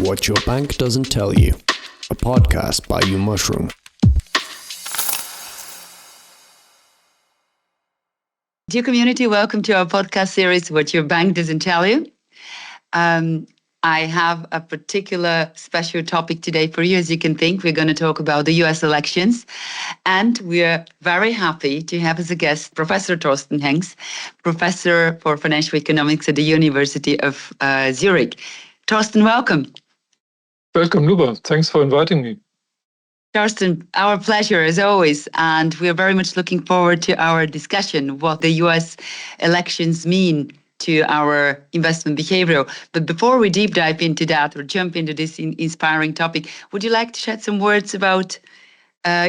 What Your Bank Doesn't Tell You, a podcast by YouMushroom. Dear community, welcome to our podcast series, What Your Bank Doesn't Tell You. I have a particular special topic today for you. As you can think, we're going to talk about the US elections. And we're very happy to have as a guest Professor Thorsten Hens, Professor for Financial Economics at the University of Zurich. Thorsten, welcome. Welcome, Luba. Thanks for inviting me. Thorsten, our pleasure as always, and we are very much looking forward to our discussion, what the US elections mean to our investment behavior. But before we deep dive into that or jump into this inspiring topic, would you like to shed some words about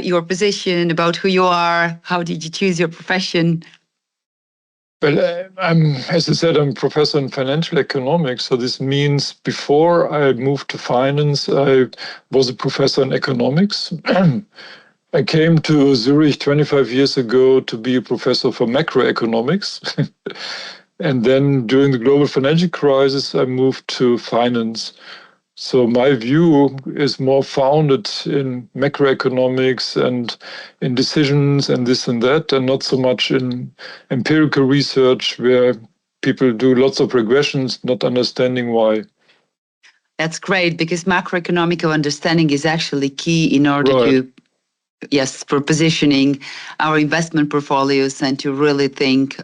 your position, about who you are? How did you choose your profession? Well, as I said, I'm a professor in financial economics. So this means before I moved to finance, I was a professor in economics. I came to Zurich 25 years ago to be a professor for macroeconomics. And then during the global financial crisis, I moved to finance. So my view is more founded in macroeconomics and in decisions and this and that, and not so much in empirical research where people do lots of regressions, not understanding why. That's great, because macroeconomic understanding is actually key in order to, for positioning our investment portfolios and to really think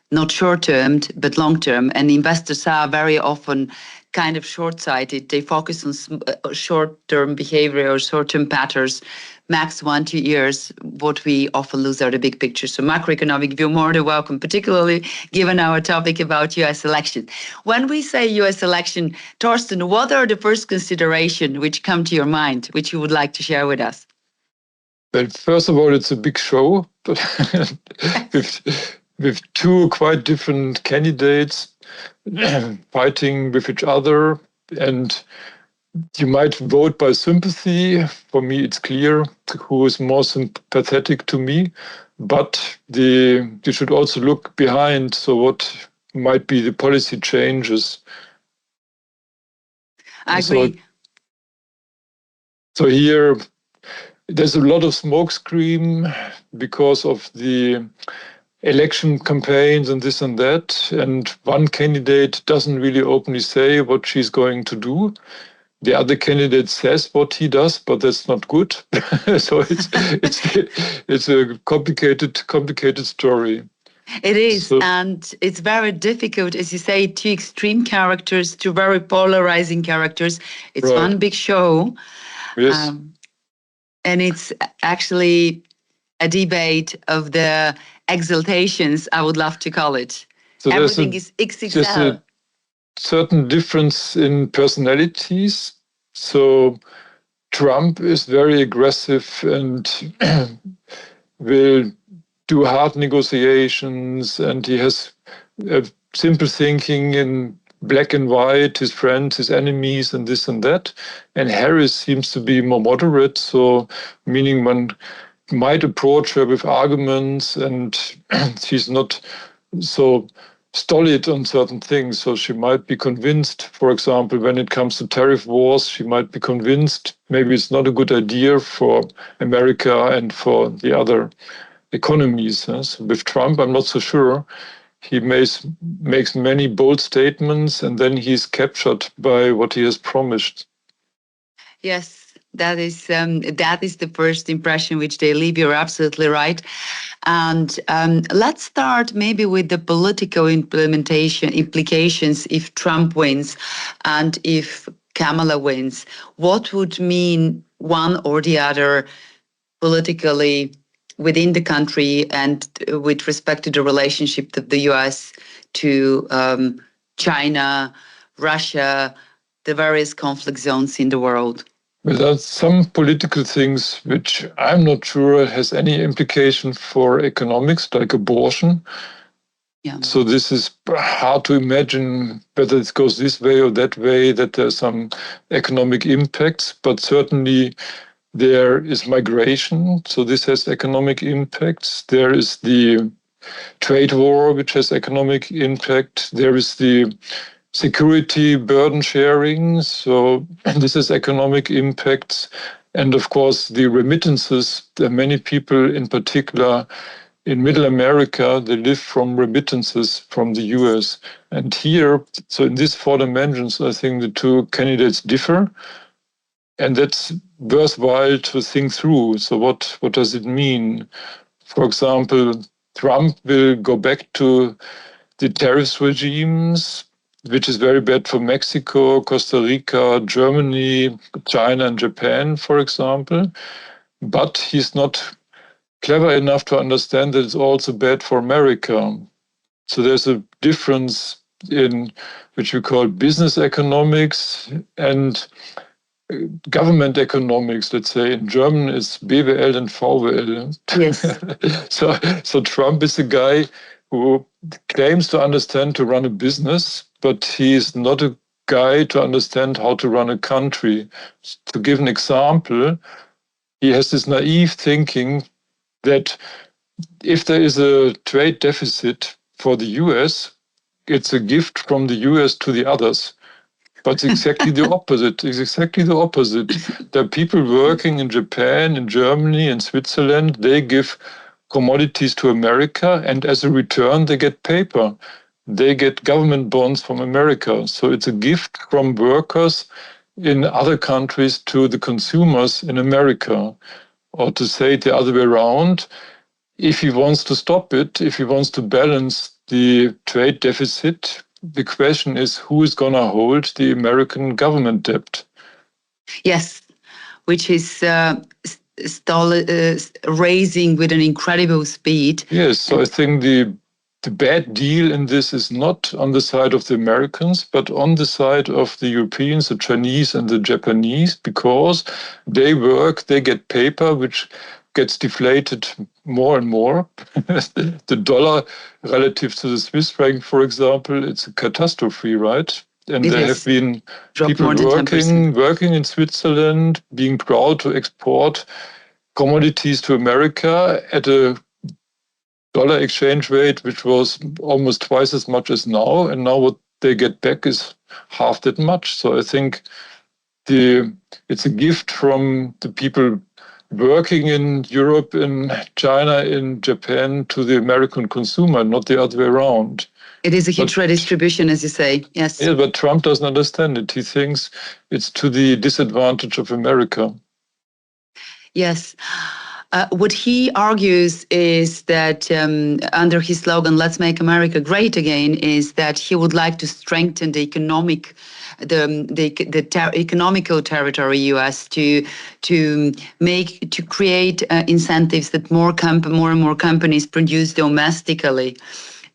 not short-term, but long-term. And investors are very often kind of short-sighted. They focus on short-term behavior or short-term patterns, max 1-2 years. What we often lose are the big picture. So macroeconomic, you're more than welcome, particularly given our topic about US elections. When we say US election, Thorsten, what are the first considerations which come to your mind, which you would like to share with us? Well, first of all, it's a big show with two quite different candidates fighting with each other, and you might vote by sympathy. For me, it's clear who is more sympathetic to me, but you should also look behind. So what might be the policy changes? I agree. So here, there's a lot of smokescreen because of the election campaigns and this and that. And one candidate doesn't really openly say what she's going to do. The other candidate says what he does, but that's not good. So it's a complicated story. It is, and it's very difficult, as you say, two extreme characters, two very polarizing characters. It's one big show. Yes. And it's actually a debate of the exaltations, I would love to call it. So everything is XXL. There's a certain difference in personalities. So Trump is very aggressive and will do hard negotiations, and he has simple thinking in black and white, his friends, his enemies, and this and that. And Harris seems to be more moderate, so meaning one might approach her with arguments, and she's not so stolid on certain things. So she might be convinced, for example, when it comes to tariff wars, she might be convinced maybe it's not a good idea for America and for the other economies. So with Trump, I'm not so sure. He makes many bold statements, and then he's captured by what he has promised. Yes. That is the first impression which they leave. You're absolutely right. And let's start maybe with the political implications if Trump wins and if Kamala wins. What would mean one or the other politically within the country and with respect to the relationship of the US to China, Russia, the various conflict zones in the world? Well, there's some political things which I'm not sure has any implication for economics, like abortion. Yeah. So this is hard to imagine whether it goes this way or that way, that there's some economic impacts, but certainly there is migration. So this has economic impacts. There is the trade war, which has economic impact. There is the security burden sharing. So this is economic impacts. And of course, the remittances. There are many people, in particular in Middle America, they live from remittances from the US. And here, so in these 4 dimensions, I think the 2 candidates differ. And that's worthwhile to think through. So what does it mean? For example, Trump will go back to the tariffs regimes, which is very bad for Mexico, Costa Rica, Germany, China, and Japan, for example. But he's not clever enough to understand that it's also bad for America. So there's a difference in which we call business economics and government economics. Let's say in German it's BWL and VWL. Yes. So Trump is a guy who claims to understand to run a business, but he's not a guy to understand how to run a country. To give an example, he has this naive thinking that if there is a trade deficit for the US, it's a gift from the US to the others. But it's exactly the opposite. It's exactly the opposite. There are people working in Japan, in Germany, in Switzerland. They give commodities to America, and as a return, they get paper. They get government bonds from America. So it's a gift from workers in other countries to the consumers in America. Or to say it the other way around, if he wants to stop it, if he wants to balance the trade deficit, the question is who is going to hold the American government debt? Yes, which is raising with an incredible speed. Yes, so I think the bad deal in this is not on the side of the Americans, but on the side of the Europeans, the Chinese and the Japanese, because they work, they get paper, which gets deflated more and more. The dollar relative to the Swiss franc, for example, it's a catastrophe, right? And there have been people working in Switzerland, being proud to export commodities to America at a dollar exchange rate, which was almost twice as much as now. And now what they get back is half that much. So I think it's a gift from the people working in Europe, in China, in Japan to the American consumer, not the other way around. It is a huge redistribution, as you say, yes. Yeah, but Trump doesn't understand it. He thinks it's to the disadvantage of America. Yes. What he argues is that under his slogan, "Let's make America great again," is that he would like to strengthen the economical territory US to create incentives that more and more companies produce domestically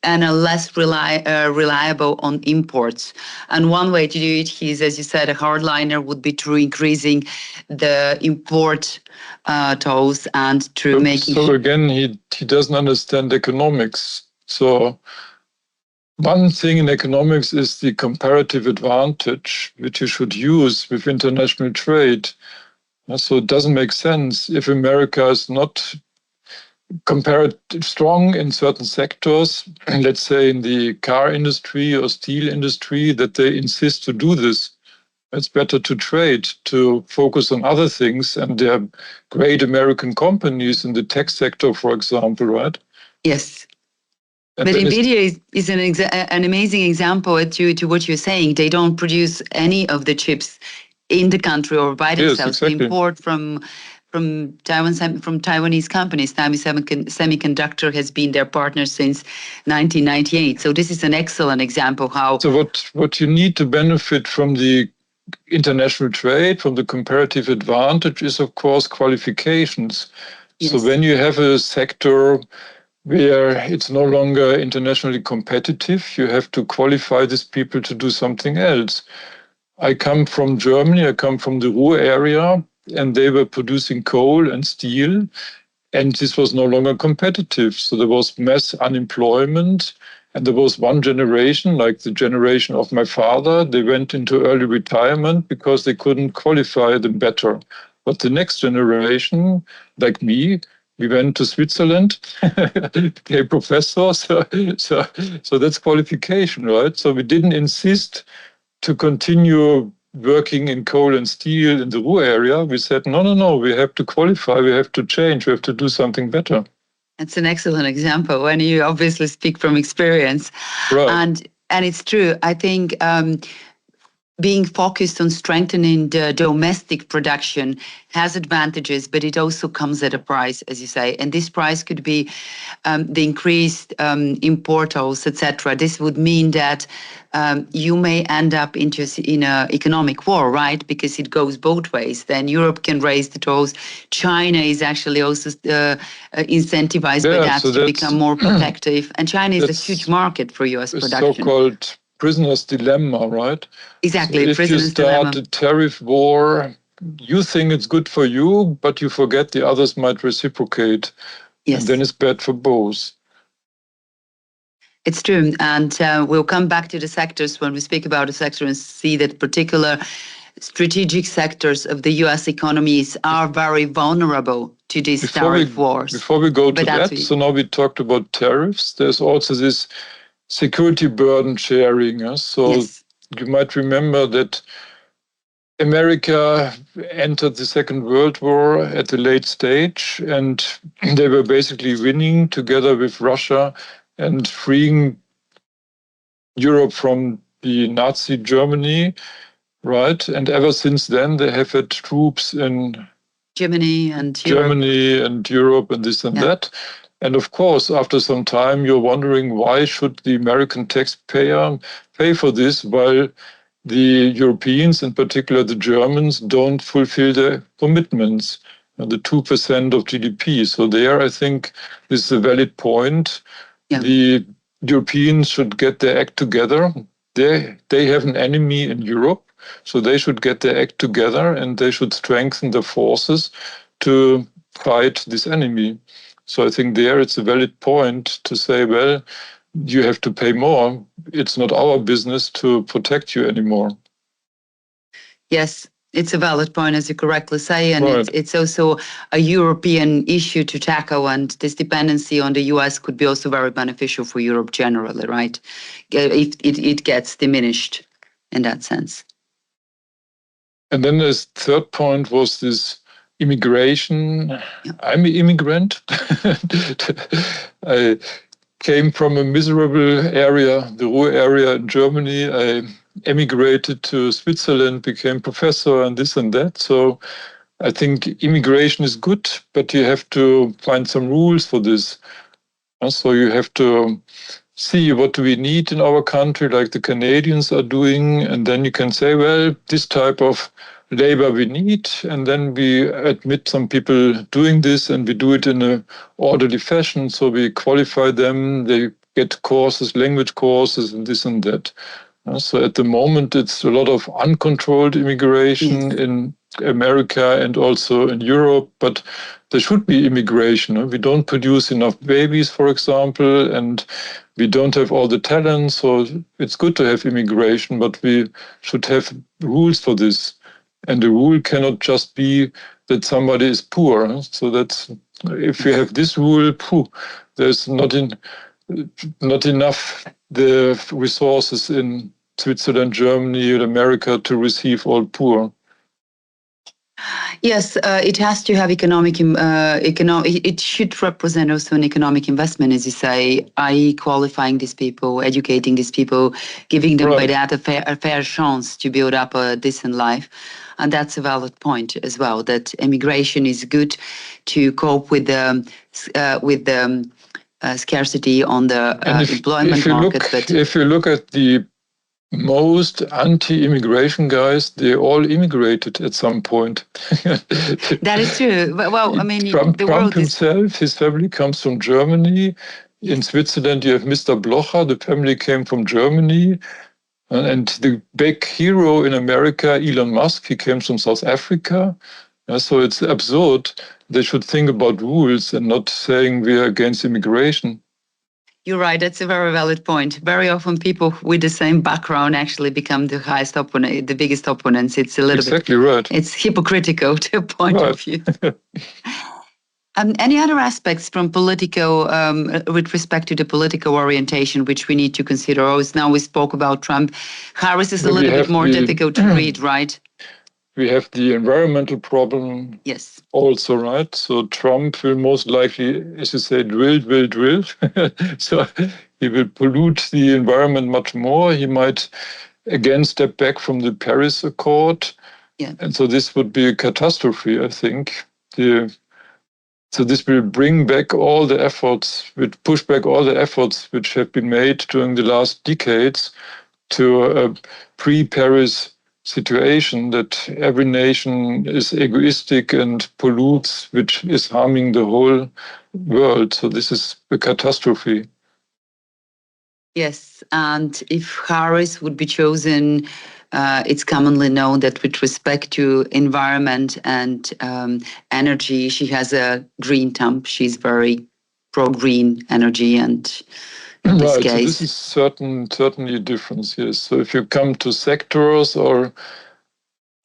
and are less reliable on imports. And one way to do it, he's, as you said, a hardliner, would be through increasing the import tolls and through making... So again, he doesn't understand economics. So one thing in economics is the comparative advantage, which you should use with international trade. So it doesn't make sense if America is not comparative strong in certain sectors, let's say in the car industry or steel industry, that they insist to do this. It's better to trade, to focus on other things. And there are great American companies in the tech sector, for example, right? Yes. But NVIDIA is an amazing example to what you're saying. They don't produce any of the chips in the country or by themselves. Yes, exactly. They import from Taiwanese companies. Taiwan Semiconductor has been their partner since 1998. So this is an excellent example how... So what you need to benefit from the international trade, from the comparative advantage, is of course qualifications. Yes. So when you have a sector where it's no longer internationally competitive, you have to qualify these people to do something else. I come from Germany, I come from the Ruhr area, and they were producing coal and steel, and this was no longer competitive. So there was mass unemployment, and there was one generation, like the generation of my father, they went into early retirement because they couldn't qualify them better. But the next generation, like me, We went to Switzerland, became professor, so that's qualification, right? So we didn't insist to continue working in coal and steel in the Ruhr area. We said, no, we have to qualify, we have to change, we have to do something better. That's an excellent example when you obviously speak from experience. Right. And it's true. I think being focused on strengthening the domestic production has advantages, but it also comes at a price, as you say. And this price could be the increased imports, etc. This would mean that you may end up in an economic war, right? Because it goes both ways. Then Europe can raise the tolls. China is actually also incentivized by that to become more protective. And China is a huge market for U.S. production. So-called prisoner's dilemma, right? Exactly, so if you start a tariff war, you think it's good for you, but you forget the others might reciprocate. Yes. And then it's bad for both. It's true. And we'll come back to the sectors when we speak about the sector and see that particular strategic sectors of the U.S. economies are very vulnerable to these tariff wars. Before we go to that, so now we talked about tariffs. There's also this security burden sharing. So yes. You might remember that America entered the Second World War at the late stage, and they were basically winning together with Russia and freeing Europe from the Nazi Germany, right? And ever since then, they have had troops in Germany and Europe and this and that. And of course, after some time, you're wondering, why should the American taxpayer pay for this while the Europeans, in particular the Germans, don't fulfill their commitments, the 2% of GDP. So there, I think this is a valid point. Yeah. The Europeans should get their act together. They have an enemy in Europe, so they should get their act together and they should strengthen the forces to fight this enemy. So I think there it's a valid point to say, well, you have to pay more. It's not our business to protect you anymore. Yes, it's a valid point, as you correctly say, and right. it's also a European issue to tackle, and this dependency on the US could be also very beneficial for Europe generally, right? If it gets diminished in that sense. And then the third point was this immigration. Yeah. I'm an immigrant. I came from a miserable area, the Ruhr area in Germany. I emigrated to Switzerland, became professor and this and that. So I think immigration is good, but you have to find some rules for this. So you have to see what do we need in our country, like the Canadians are doing, and then you can say, well, this type of labor we need, and then we admit some people doing this, and we do it in an orderly fashion. So we qualify them, they get courses, language courses, and this and that. So at the moment, it's a lot of uncontrolled immigration in America and also in Europe, but there should be immigration. We don't produce enough babies, for example, and we don't have all the talent. So it's good to have immigration, but we should have rules for this. And the rule cannot just be that somebody is poor. So that's, if we have this rule, there's not enough the resources in Switzerland, Germany, and America to receive all poor. Yes, it has to have economic. It should represent also an economic investment, as you say, i.e., qualifying these people, educating these people, giving them by that a fair chance to build up a decent life. And that's a valid point as well. That immigration is good to cope with the scarcity on the employment market. But if you look at the most anti-immigration guys, they all immigrated at some point. That is true. Well, I mean, Trump himself, his family comes from Germany. In Switzerland, you have Mr. Blocher. The family came from Germany. And the big hero in America, Elon Musk, he came from South Africa. So it's absurd. They should think about rules and not saying we are against immigration. You're right. That's a very valid point. Very often people with the same background actually become the highest opponent, the biggest opponents. It's a little exactly right. It's hypocritical to a point of view. Any other aspects from political, with respect to the political orientation, which we need to consider? Now we spoke about Trump. Harris is a little bit more difficult to read, right? We have the environmental problem. Yes. Also, right? So Trump will most likely, as you say, drill. So he will pollute the environment much more. He might again step back from the Paris Accord. Yeah. And so this would be a catastrophe, I think. So this will bring back all the efforts, push back all the efforts which have been made during the last decades to a pre-Paris situation that every nation is egoistic and pollutes, which is harming the whole world. So this is a catastrophe. Yes, and if Harris would be chosen, it's commonly known that with respect to environment and energy, she has a green thumb. She's very pro-green energy, and in this right, case, so this is certainly a difference, yes. So if you come to sectors, or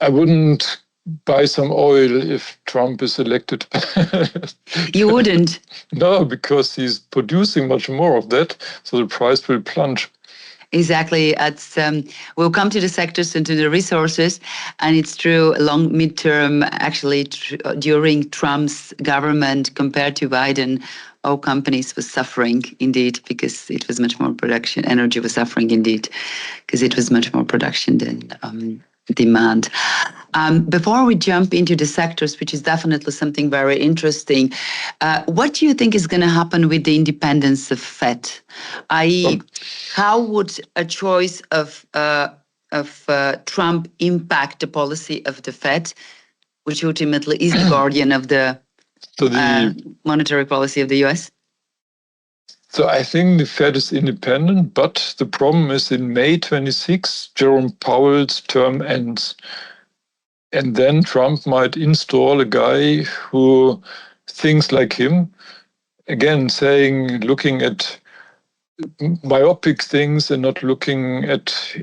I wouldn't buy some oil if Trump is elected. You wouldn't? No, because he's producing much more of that, so the price will plunge. Exactly. We'll come to the sectors and to the resources, and it's true. Long midterm, actually, during Trump's government compared to Biden, all companies were suffering indeed because it was much more production. Energy was suffering indeed because it was much more production than demand. Before we jump into the sectors, which is definitely something very interesting, what do you think is going to happen with the independence of Fed? I.e., how would a choice of Trump impact the policy of the Fed, which ultimately is the guardian of the monetary policy of the US? So I think the Fed is independent, but the problem is in May 26, Jerome Powell's term ends. And then Trump might install a guy who thinks like him, again, looking at myopic things and not looking at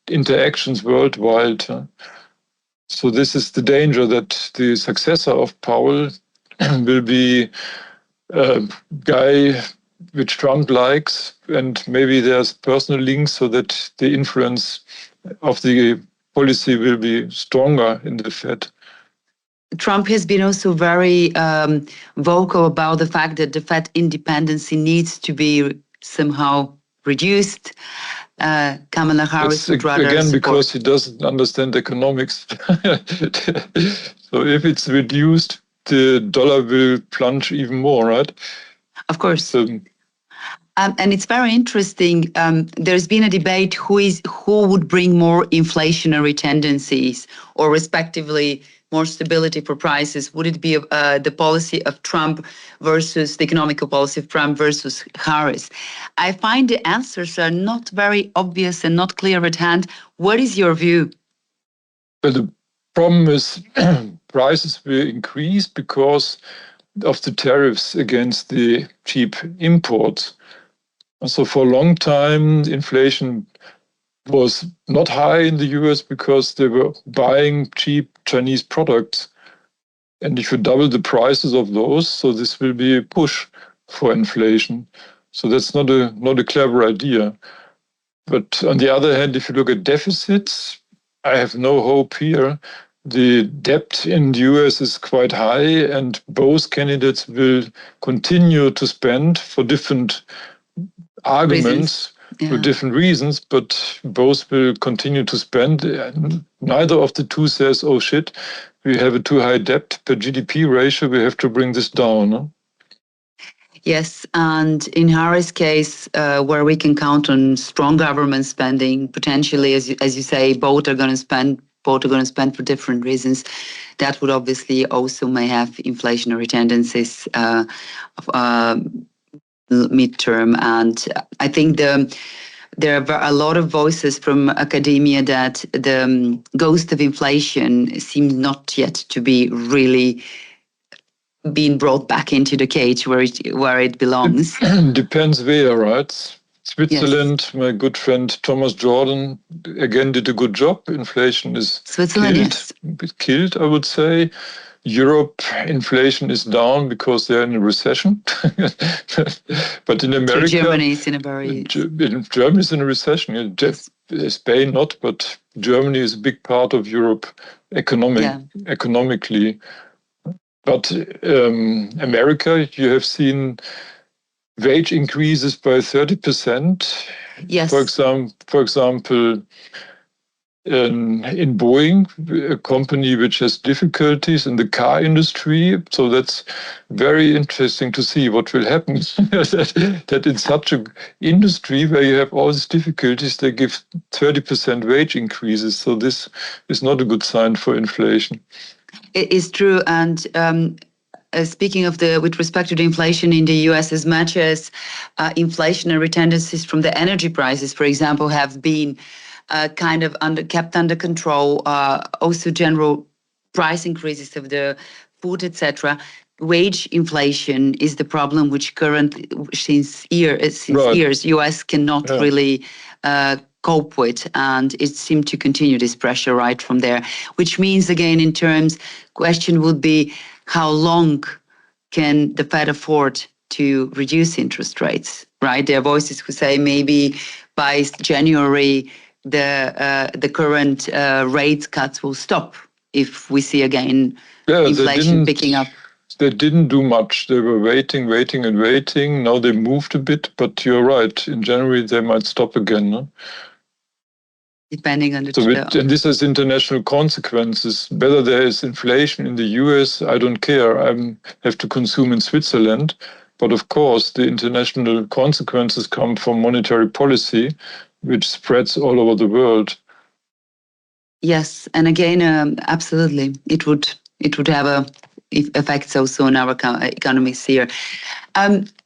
interactions worldwide. So this is the danger, that the successor of Powell will be a guy which Trump likes, and maybe there's personal links so that the influence of the policy will be stronger in the Fed. Trump has been also very vocal about the fact that the Fed independency needs to be somehow reduced. Kamala Harris would rather again support. Because he doesn't understand economics. So if it's reduced, the dollar will plunge even more, right? Of course. And it's very interesting. There's been a debate who would bring more inflationary tendencies, or respectively more stability for prices. Would it be the policy of Trump versus the economical policy of Trump versus Harris? I find the answers are not very obvious and not clear at hand. What is your view? Well, the problem is prices will increase because of the tariffs against the cheap imports. So for a long time, inflation was not high in the US because they were buying cheap Chinese products. And if you double the prices of those, so this will be a push for inflation. So that's not a clever idea. But on the other hand, if you look at deficits, I have no hope here. The debt in the US is quite high, and both candidates will continue to spend for different arguments, for different reasons, but both will continue to spend. Neither of the two says, oh shit, we have a too high debt per GDP ratio, we have to bring this down. No? Yes, and in Harris' case, where we can count on strong government spending, potentially, as you say, both are going to spend for different reasons. That would obviously also may have inflationary tendencies midterm. And I think there are a lot of voices from academia that the ghost of inflation seems not yet to be really being brought back into the cage where it belongs. Depends where, right? Switzerland, yes. My good friend Thomas Jordan again did a good job. Inflation is Switzerland, killed, I would say. Europe, inflation is down because they're in a recession. But in America, Germany is in a very... Germany is in a recession. Yes. Spain not, but Germany is a big part of Europe economically. But America, you have seen wage increases by 30%. Yes. For example, in Boeing, a company which has difficulties in the car industry. So that's very interesting to see what will happen. that in such an industry where you have all these difficulties, they give 30% wage increases. So this is not a good sign for inflation. It is true. And speaking of with respect to the inflation in the US, as much as inflationary tendencies from the energy prices, for example, have been kind of kept under control, also general price increases of the food, etc. Wage inflation is the problem which since years US cannot really cope with, and it seemed to continue this pressure right from there, which means again in terms, question would be how long can the Fed afford to reduce interest rates, right? There are voices who say maybe by January the current rate cuts will stop if we see again inflation picking up. They didn't do much. They were waiting. Now they moved a bit, but you're right. In January, they might stop again. No? Depending on the... And this has international consequences. Whether there is inflation in the US, I don't care. I have to consume in Switzerland. But of course, the international consequences come from monetary policy, which spreads all over the world. Yes, and again, absolutely, it would have effects also on our economies here.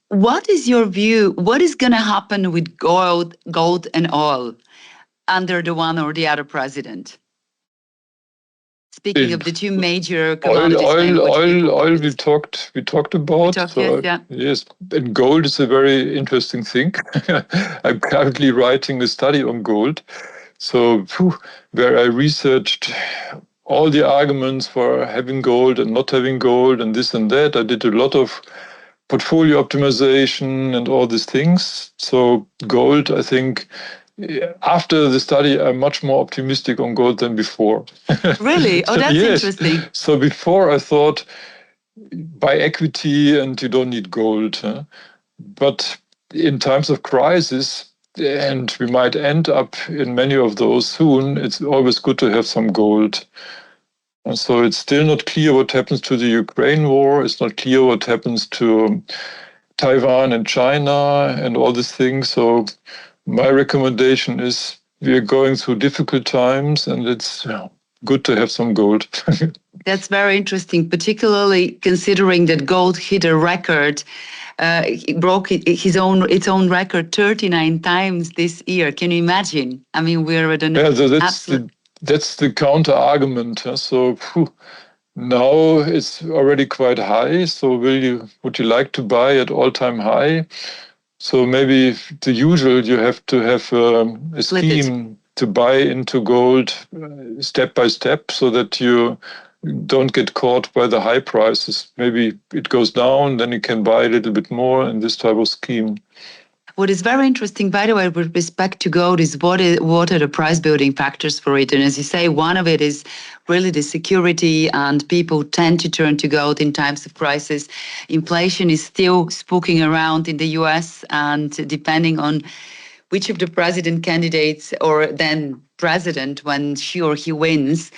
What is your view? What is going to happen with gold and oil under the one or the other president? Speaking of the two major commodities, oil we talked about. Yes, and gold is a very interesting thing. I'm currently writing a study on gold, so where I researched all the arguments for having gold and not having gold and this and that. I did a lot of portfolio optimization and all these things. So gold, I think, after the study, I'm much more optimistic on gold than before. Really? Oh, that's interesting. So before I thought, buy equity and you don't need gold. Huh? But in times of crisis, and we might end up in many of those soon, it's always good to have some gold. And so it's still not clear what happens to the Ukraine war. It's not clear what happens to Taiwan and China and all these things. So my recommendation is we are going through difficult times and it's good to have some gold. That's very interesting, particularly considering that gold hit a record. It broke its own record 39 times this year. Can you imagine? I mean, we're at an that's the counter argument. Huh? So now it's already quite high. So would you like to buy at all-time high? So maybe the usual, you have to have a scheme to buy into gold step by step so that you don't get caught by the high prices. Maybe it goes down, then you can buy a little bit more in this type of scheme. What is very interesting, by the way, with respect to gold is what are the price building factors for it? And as you say, one of it is really the security, and people tend to turn to gold in times of crisis. Inflation is still spooking around in the US, and depending on which of the president candidates or then president, when she or he wins,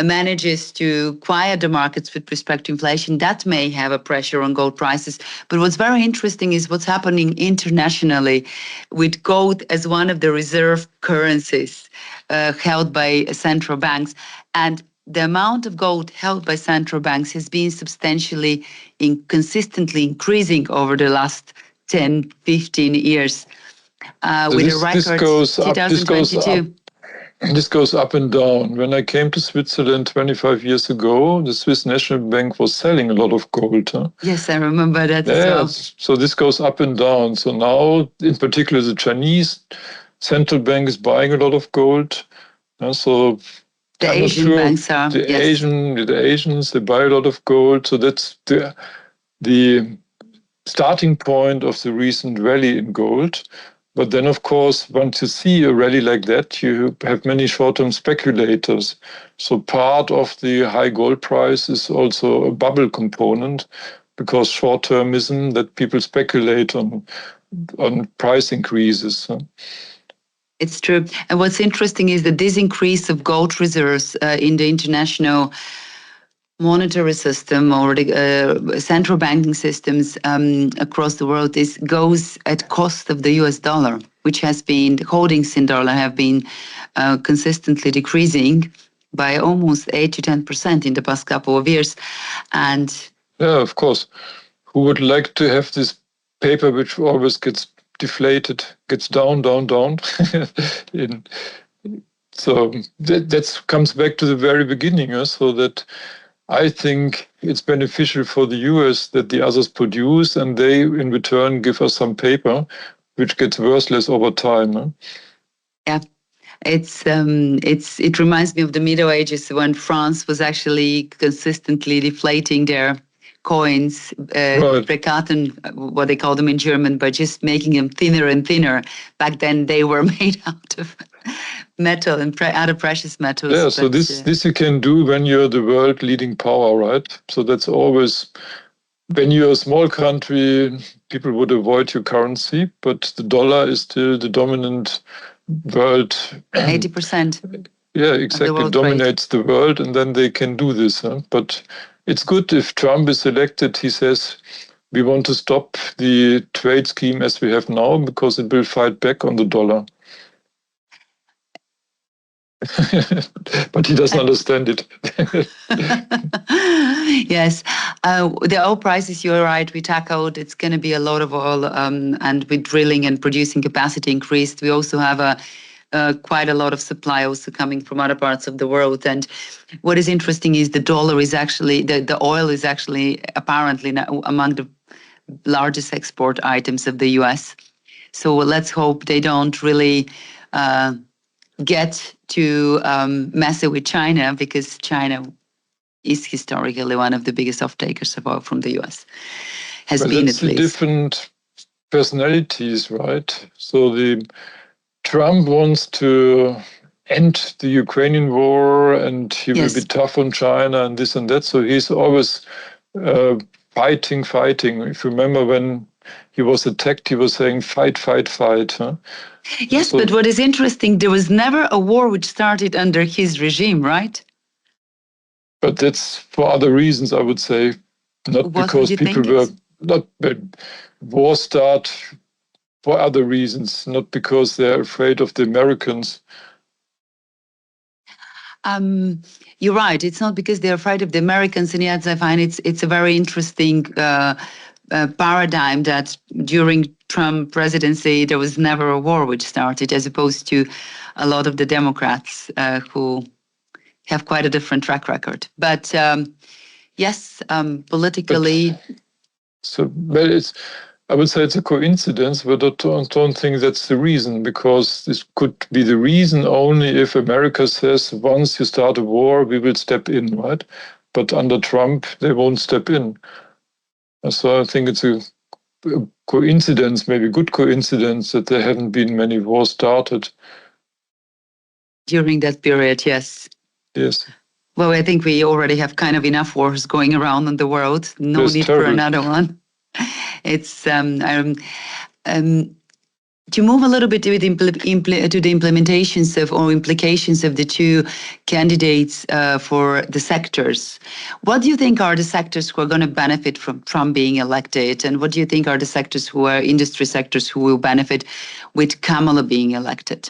manages to quiet the markets with respect to inflation, that may have a pressure on gold prices. But what's very interesting is what's happening internationally with gold as one of the reserve currencies held by central banks. And the amount of gold held by central banks has been substantially consistently increasing over the last 10, 15 years. With a record 2022. This goes up and down. When I came to Switzerland 25 years ago, the Swiss National Bank was selling a lot of gold. Huh? Yes, I remember that as well. So this goes up and down. So now, in particular, the Chinese central bank is buying a lot of gold. So The I'm not Asian sure. banks are, The yes. Asians, they buy a lot of gold. So that's the starting point of the recent rally in gold. But then, of course, once you see a rally like that, you have many short-term speculators. So part of the high gold price is also a bubble component, because short-termism, that people speculate on price increases. It's true. And what's interesting is that this increase of gold reserves in the international monetary system or the central banking systems across the world goes at cost of the US dollar, which has been, the holdings in dollar have been consistently decreasing by almost 8 to 10% in the past couple of years. And yeah, of course. Who would like to have this paper which always gets deflated, gets down, down, down? So that comes back to the very beginning, so that I think it's beneficial for the US that the others produce, and they in return give us some paper, which gets worthless over time. Yeah, it reminds me of the Middle Ages when France was actually consistently deflating their coins, Brekaten, what they call them in German, by just making them thinner and thinner. Back then, they were made out of metal and other precious metals. Yeah, so this you can do when you're the world leading power, right? So that's always, when you're a small country, people would avoid your currency, but the dollar is still the dominant world. 80%. Yeah, exactly. Dominates the world, and then they can do this. But it's good if Trump is elected, he says, we want to stop the trade scheme as we have now because it will fight back on the dollar. But he doesn't understand it. Yes. The oil prices, you're right, we tackled. It's going to be a lot of oil, and with drilling and producing capacity increased. We also have quite a lot of supply also coming from other parts of the world. And what is interesting is the dollar is actually, the oil is actually apparently among the largest export items of the US. So let's hope they don't really get to mess with China, because China is historically one of the biggest off-takers of oil from the US. Has been at least. Different personalities, right? So Trump wants to end the Ukrainian war, and he will be tough on China and this and that. So he's always fighting. If you remember when he was attacked, he was saying, fight, fight, fight. Huh? Yes, but what is interesting, there was never a war which started under his regime, right? But that's for other reasons, I would say. Not because people were not war start for other reasons, not because they're afraid of the Americans. You're right. It's not because they're afraid of the Americans, and yet I find it's a very interesting paradigm that during Trump presidency there was never a war which started, as opposed to a lot of the Democrats who have quite a different track record. But yes, politically. I would say it's a coincidence, but I don't think that's the reason, because this could be the reason only if America says, once you start a war, we will step in, right? But under Trump, they won't step in. So I think it's a coincidence, maybe good coincidence, that there haven't been many wars started. During that period, yes. Yes. Well, I think we already have kind of enough wars going around in the world. No need for another one. It's to move a little bit to the implementations of or implications of the two candidates for the sectors. What do you think are the sectors who are going to benefit from Trump being elected, and what do you think are the sectors who are industry sectors who will benefit with Kamala being elected?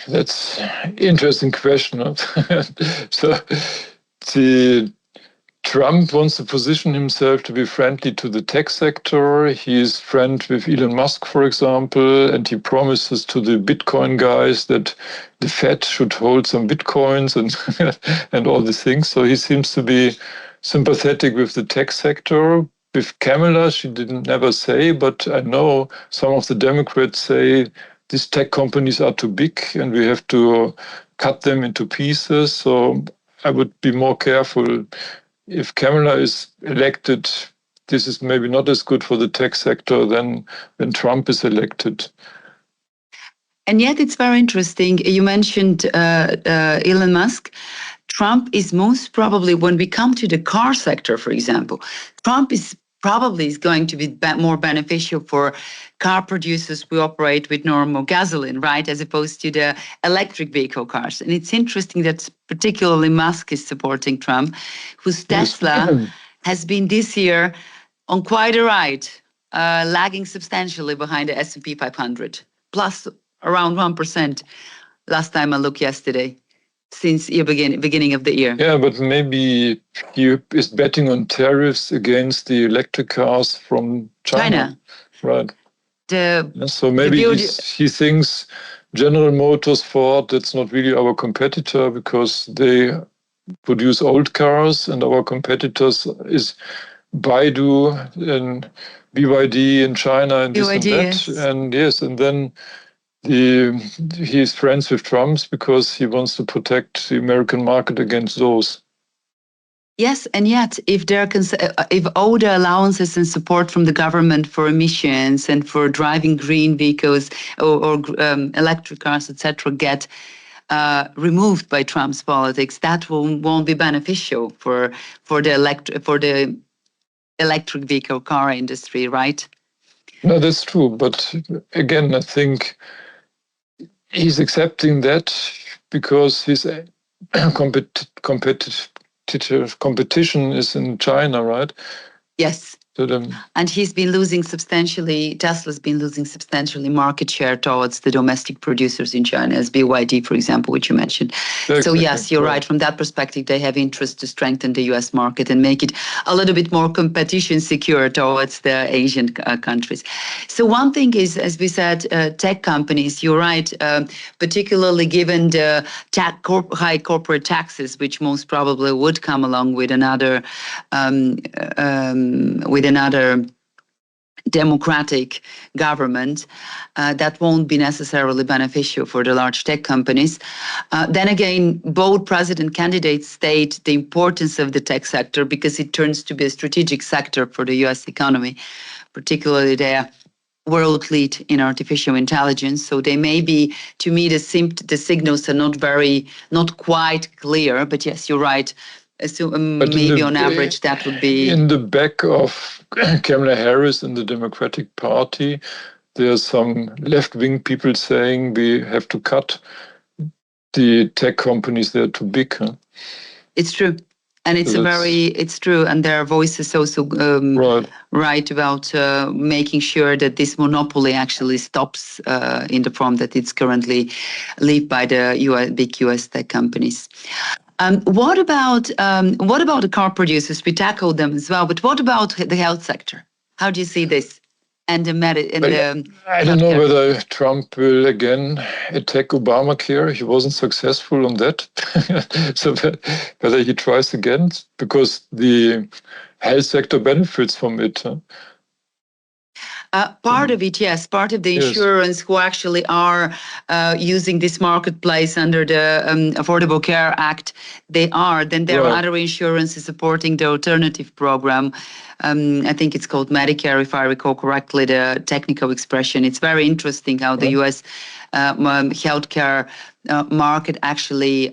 That's an interesting question. So Trump wants to position himself to be friendly to the tech sector. He is friend with Elon Musk, for example, and he promises to the Bitcoin guys that the Fed should hold some Bitcoins and and all these things. So he seems to be sympathetic with the tech sector. With Kamala, she didn't never say, but I know some of the Democrats say these tech companies are too big and we have to cut them into pieces. So I would be more careful. If Kamala is elected, this is maybe not as good for the tech sector than when Trump is elected. And yet it's very interesting. You mentioned Elon Musk. Trump is most probably, when we come to the car sector, for example, Trump is probably going to be more beneficial for car producers who operate with normal gasoline, right, as opposed to the electric vehicle cars. And it's interesting that particularly Musk is supporting Trump, whose Tesla has been this year on quite a ride, lagging substantially behind the S&P 500, plus around 1% last time I looked yesterday, since the beginning of the year. Yeah, but maybe he is betting on tariffs against the electric cars from China. Right. So maybe he thinks General Motors, Ford, that's not really our competitor because they produce old cars, and our competitors is Baidu and BYD in China and this and that. Yes. And yes, and then he's friends with Trump because he wants to protect the American market against those. Yes, and yet if all the allowances and support from the government for emissions and for driving green vehicles or electric cars, etc., get removed by Trump's politics, that won't be beneficial for the electric vehicle car industry, right? No, that's true. But again, I think he's accepting that because his competition is in China, right? Yes. And Tesla's been losing substantially market share towards the domestic producers in China, as BYD, for example, which you mentioned. Exactly. So yes, you're right. From that perspective, they have interest to strengthen the US market and make it a little bit more competition secure towards the Asian countries. So one thing is, as we said, tech companies, you're right, particularly given the high corporate taxes, which most probably would come along with another democratic government, that won't be necessarily beneficial for the large tech companies. Then again, both president candidates state the importance of the tech sector because it turns to be a strategic sector for the US economy, particularly their world lead in artificial intelligence. So they may be, to me, the signals are not quite clear, but yes, you're right. So maybe on average that would be... In the back of Kamala Harris in the Democratic Party, there's some left-wing people saying we have to cut the tech companies, they're too big. Huh? It's true. And it's true. And their voice is also right about making sure that this monopoly actually stops in the form that it's currently led by the big US tech companies. What about the car producers? We tackled them as well, but what about the health sector? How do you see this? And I don't know whether Trump will again attack Obamacare. He wasn't successful on that. So whether he tries again, because the health sector benefits from it. Huh? Part of it, yes. Part of the insurance who actually are using this marketplace under the Affordable Care Act, they are. Then there are other insurances supporting the alternative program. I think it's called Medicare, if I recall correctly, the technical expression. It's very interesting how the US healthcare market actually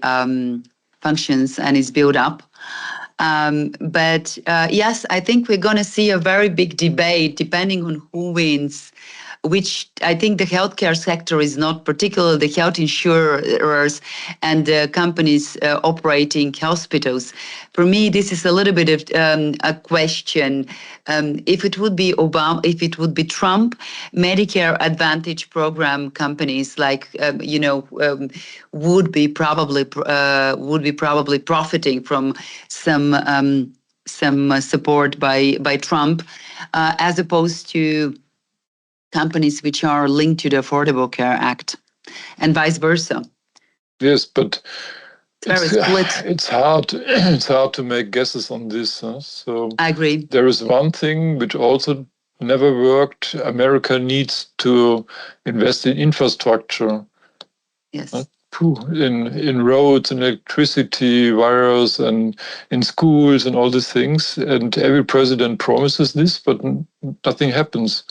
functions and is built up. But yes, I think we're going to see a very big debate depending on who wins, which I think the healthcare sector is not, particularly the health insurers and the companies operating hospitals. For me, this is a little bit of a question. If it would be Trump, Medicare Advantage program companies like would be probably profiting from some support by Trump, as opposed to companies which are linked to the Affordable Care Act, and vice versa. Yes, but it's very split. It's hard. It's hard to make guesses on this. Huh? So I agree. There is one thing which also never worked. America needs to invest in infrastructure. Yes. In roads and electricity, wires, and in schools and all these things. And every president promises this, but nothing happens.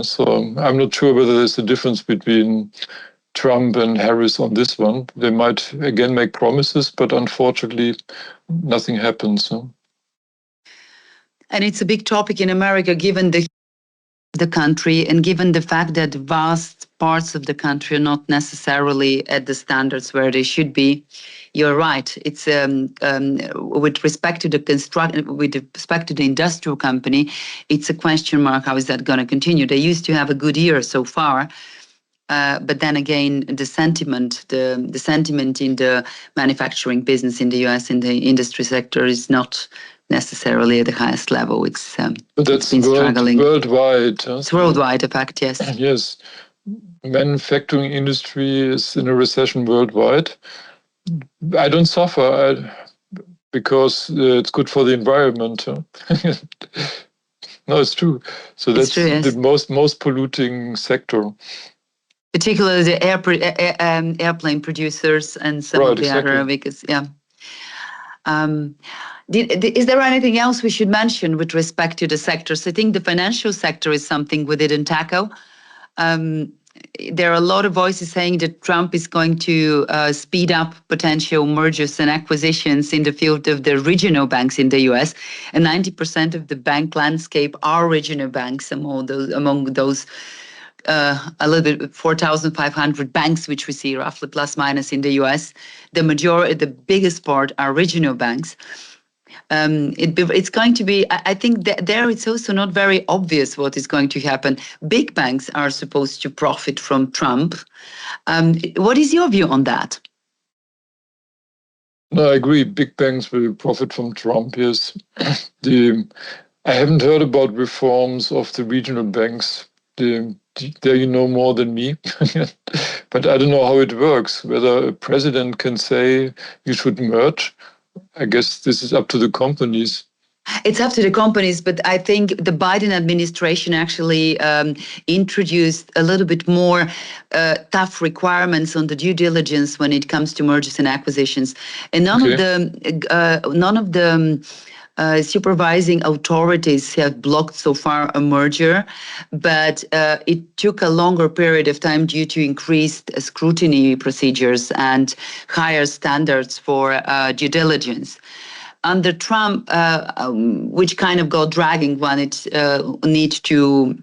So I'm not sure whether there's a difference between Trump and Harris on this one. They might again make promises, but unfortunately, nothing happens. And it's a big topic in America, given the country and given the fact that vast parts of the country are not necessarily at the standards where they should be. You're right. It's with respect to the industrial company, it's a question mark. How is that going to continue? They used to have a good year so far. But then again, the sentiment in the manufacturing business in the US, in the industry sector, is not necessarily at the highest level. But that's been struggling worldwide. It's worldwide, in fact, yes. Yes, manufacturing industry is in a recession worldwide. I don't suffer because it's good for the environment. No, it's true. So that's true, yes. the most polluting sector. Particularly the airplane producers and some of the other, because, yeah. Is there anything else we should mention with respect to the sectors? I think the financial sector is something we didn't tackle. There are a lot of voices saying that Trump is going to speed up potential mergers and acquisitions in the field of the regional banks in the US. And 90% of the bank landscape are regional banks among those a little bit 4,500 banks, which we see roughly plus minus in the US. The biggest part are regional banks. It's going to be, I think that there it's also not very obvious what is going to happen. Big banks are supposed to profit from Trump. What is your view on that? No, I agree. Big banks will profit from Trump, yes. I haven't heard about reforms of the regional banks. There you know more than me. But I don't know how it works, whether a president can say you should merge. I guess this is up to the companies. It's up to the companies, but I think the Biden administration actually introduced a little bit more tough requirements on the due diligence when it comes to mergers and acquisitions. And none of the supervising authorities have blocked so far a merger, but it took a longer period of time due to increased scrutiny procedures and higher standards for due diligence. Under Trump, which kind of got dragging when it needs to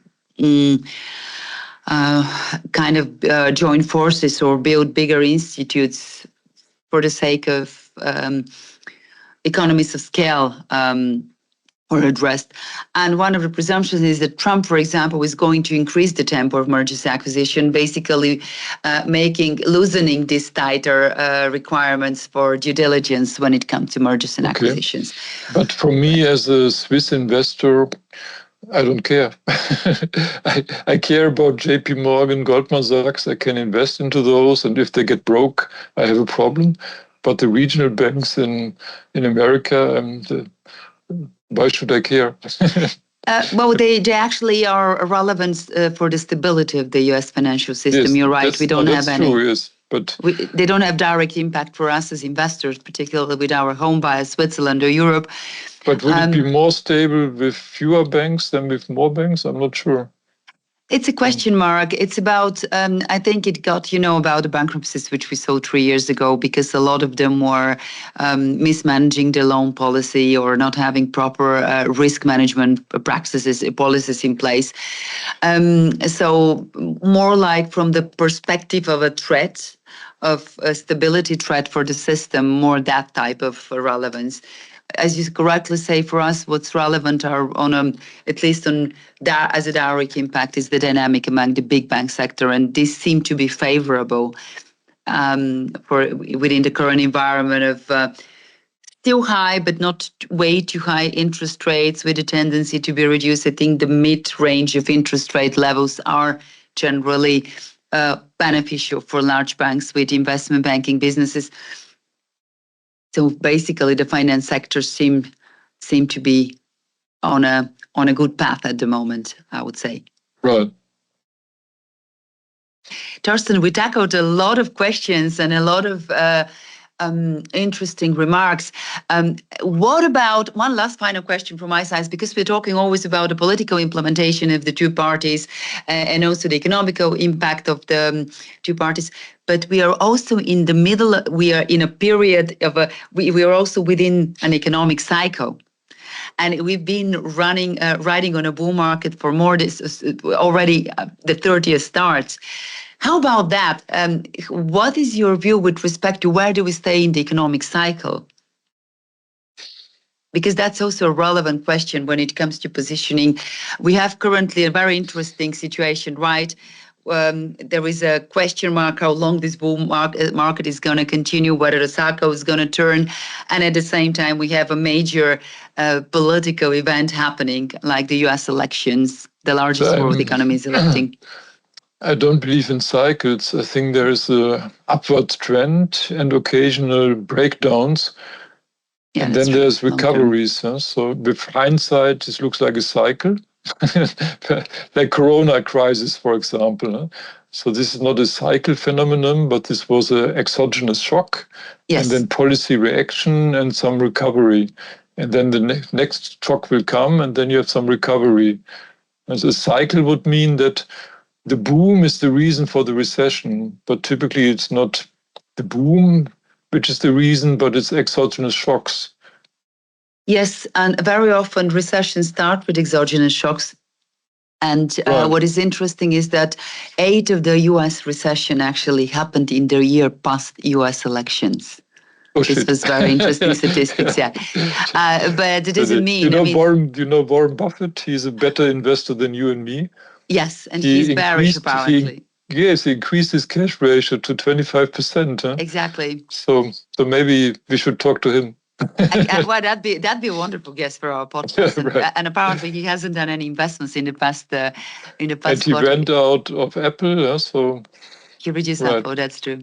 kind of join forces or build bigger institutes for the sake of economies of scale were addressed. And one of the presumptions is that Trump, for example, is going to increase the tempo of mergers and acquisition, basically loosening these tighter requirements for due diligence when it comes to mergers and acquisitions. But for me, as a Swiss investor, I don't care. I care about JP Morgan, Goldman Sachs. I can invest into those, and if they get broke, I have a problem. But the regional banks in America, why should I care? Well, they actually are relevant for the stability of the U.S. financial system. Yes, you're right. We don't have any. True, yes, but they don't have direct impact for us as investors, particularly with our home bias, Switzerland or Europe. But would it be more stable with fewer banks than with more banks? I'm not sure. It's a question mark. It's about, I think it got, about the bankruptcies, which we saw 3 years ago, because a lot of them were mismanaging the loan policy or not having proper risk management policies in place. So more like from the perspective of a threat, of a stability threat for the system, more that type of relevance. As you correctly say, for us, what's relevant are at least as a direct impact is the dynamic among the big bank sector, and this seemed to be favorable within the current environment of still high, but not way too high interest rates with a tendency to be reduced. I think the mid-range of interest rate levels are generally beneficial for large banks with investment banking businesses. So basically, the finance sector seem to be on a on a good path at the moment, I would say. Right. Thorsten, we tackled a lot of questions and a lot of interesting remarks. What about one last final question from my side, because we're talking always about the political implementation of the two parties and also the economical impact of the two parties. But we are also in the middle, we are in a period of we are also within an economic cycle. And we've been riding on a bull market for more this already the 30th starts. How about that? What is your view with respect to where do we stay in the economic cycle? Because that's also a relevant question when it comes to positioning. We have currently a very interesting situation, right? There is a question mark how long this bull market is going to continue, whether the cycle is going to turn. And at the same time, we have a major political event happening, like the US elections, the largest world economy is electing. I don't believe in cycles. I think there is an upward trend and occasional breakdowns. Yeah, and then true. there's recoveries. So with hindsight, this looks like a cycle, like Corona crisis, for example. So this is not a cycle phenomenon, but this was an exogenous shock, and then policy reaction and some recovery. And then the next shock will come, and then you have some recovery. And so a cycle would mean that the boom is the reason for the recession, but typically it's not the boom which is the reason, but it's exogenous shocks. Yes, and very often recessions start with exogenous shocks. And what is interesting is that 8 of the US recession actually happened in the year past US elections. This was very interesting statistics, yeah. But it doesn't mean... You know Warren Buffett? He's a better investor than you and me. Yes, and he's bearish, apparently. Yes, he increased his cash ratio to 25%. Huh? Exactly. So maybe we should talk to him. Well, that'd be a wonderful guest for our podcast. And apparently, he hasn't done any investments in the past. And he went out of Apple, so he reduced Apple. That's true.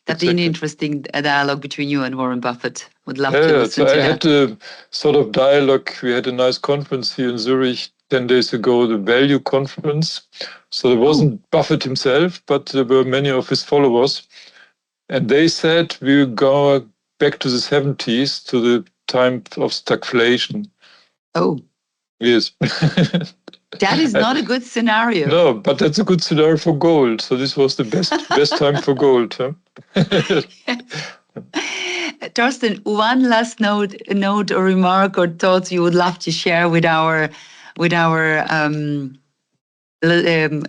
That'd be an interesting dialogue between you and Warren Buffett. Would love to listen to that. I had a sort of dialogue. We had a nice conference here in Zurich 10 days ago, the Value Conference. So it wasn't Buffett himself, but there were many of his followers. And they said we'll go back to the 70s, to the time of stagflation. Oh. Yes. That is not a good scenario. No, but that's a good scenario for gold. So this was the best time for gold. Huh? Thorsten, one last note or remark or thoughts you would love to share with our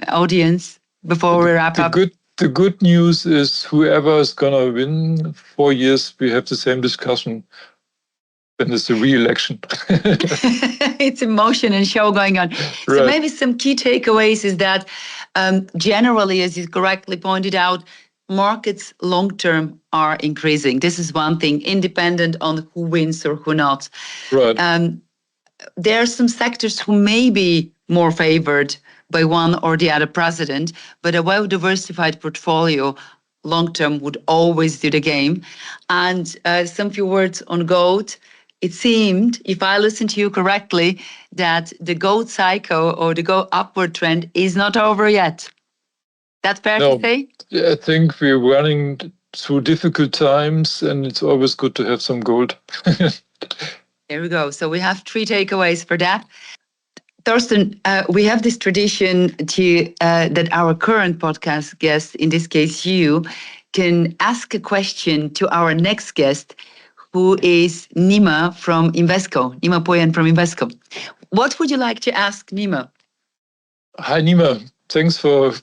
audience before we wrap up? The good news is whoever is going to win 4 years, we have the same discussion. Then it's the re-election. It's emotion and show going on. So maybe some key takeaways is that generally, as you correctly pointed out, markets long-term are increasing. This is one thing, independent on who wins or who not. Right. There are some sectors who may be more favored by one or the other president, but a well-diversified portfolio long-term would always do the game. And some few words on gold. It seemed, if I listened to you correctly, that the gold cycle or the gold upward trend is not over yet. That's fair to say? I think we're running through difficult times, and it's always good to have some gold. There we go. So we have 3 takeaways for that. Thorsten, we have this tradition that our current podcast guest, in this case you, can ask a question to our next guest, who is Nima from Invesco, Nima Poyan from Invesco. What would you like to ask Nima? Hi, Nima. Thanks for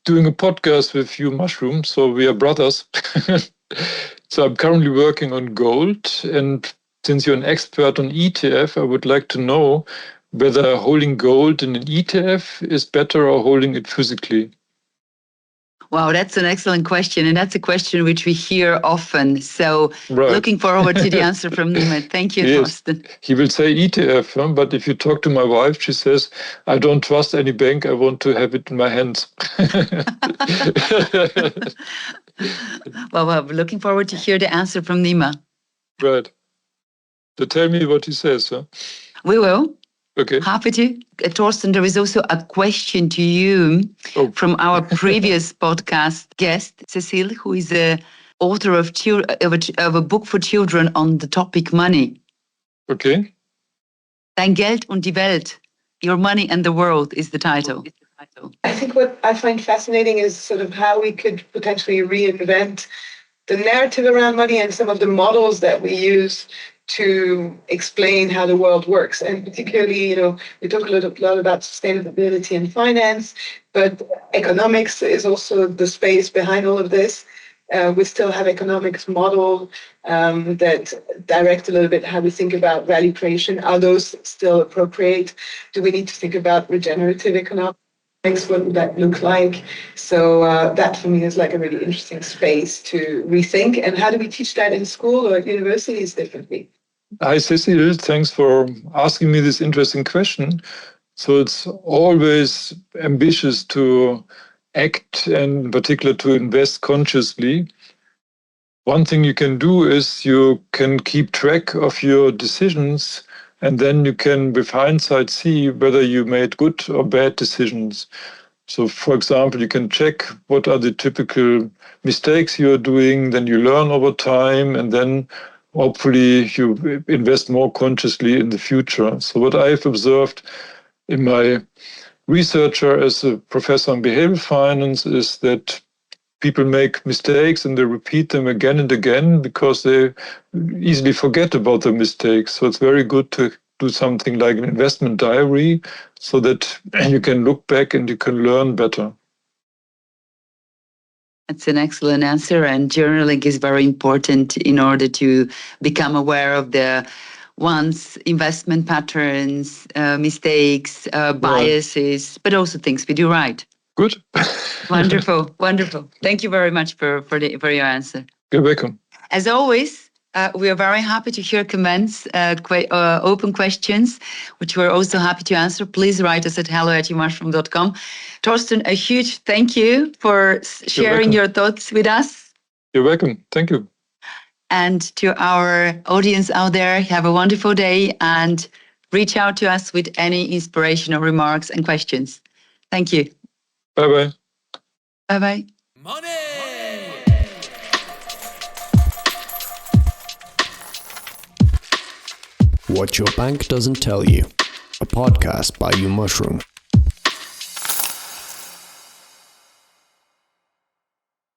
doing a podcast with you, Mushroom. So we are brothers. So I'm currently working on gold. And since you're an expert on ETF, I would like to know whether holding gold in an ETF is better or holding it physically. Wow, that's an excellent question. And that's a question which we hear often. So looking forward to the answer from Nima. Thank you, Thorsten. He will say ETF, but if you talk to my wife, she says, I don't trust any bank. I want to have it in my hands. Well, we're looking forward to hear the answer from Nima. Right. So tell me what he says. Huh? We will. Okay. Happy to. Thorsten, there is also a question to you from our previous podcast guest, Cecile, who is the author of a book for children on the topic money. Okay. Dein Geld und die Welt. Your Money and the World is the title. I think what I find fascinating is sort of how we could potentially reinvent the narrative around money and some of the models that we use to explain how the world works. And particularly, we talk a lot about sustainability and finance, but economics is also the space behind all of this. We still have economics model that direct a little bit how we think about value creation. Are those still appropriate? Do we need to think about regenerative economics? What would that look like? So that for me is like a really interesting space to rethink. And how do we teach that in school or at universities differently? Hi, Cecile. Thanks for asking me this interesting question. So it's always ambitious to act and in particular to invest consciously. One thing you can do is you can keep track of your decisions, and then you can, with hindsight, see whether you made good or bad decisions. So, for example, you can check what are the typical mistakes you're doing, then you learn over time, and then hopefully you invest more consciously in the future. So what I've observed in my researcher as a professor in behavioral finance is that people make mistakes and they repeat them again and again because they easily forget about the mistakes. So it's very good to do something like an investment diary so that you can look back and you can learn better. That's an excellent answer. And journaling is very important in order to become aware of one's investment patterns, mistakes, biases, but also things we do right. Good. Wonderful. Thank you very much for your answer. You're welcome. As always, we are very happy to hear comments, open questions, which we're also happy to answer. Please write us at hello@youmushroom.com. Thorsten, a huge thank you for sharing your thoughts with us. You're welcome. Thank you. And to our audience out there, have a wonderful day and reach out to us with any inspirational remarks and questions. Thank you. Bye-bye. Bye-bye. Money! What Your Bank Doesn't Tell You, a podcast by YouMushroom.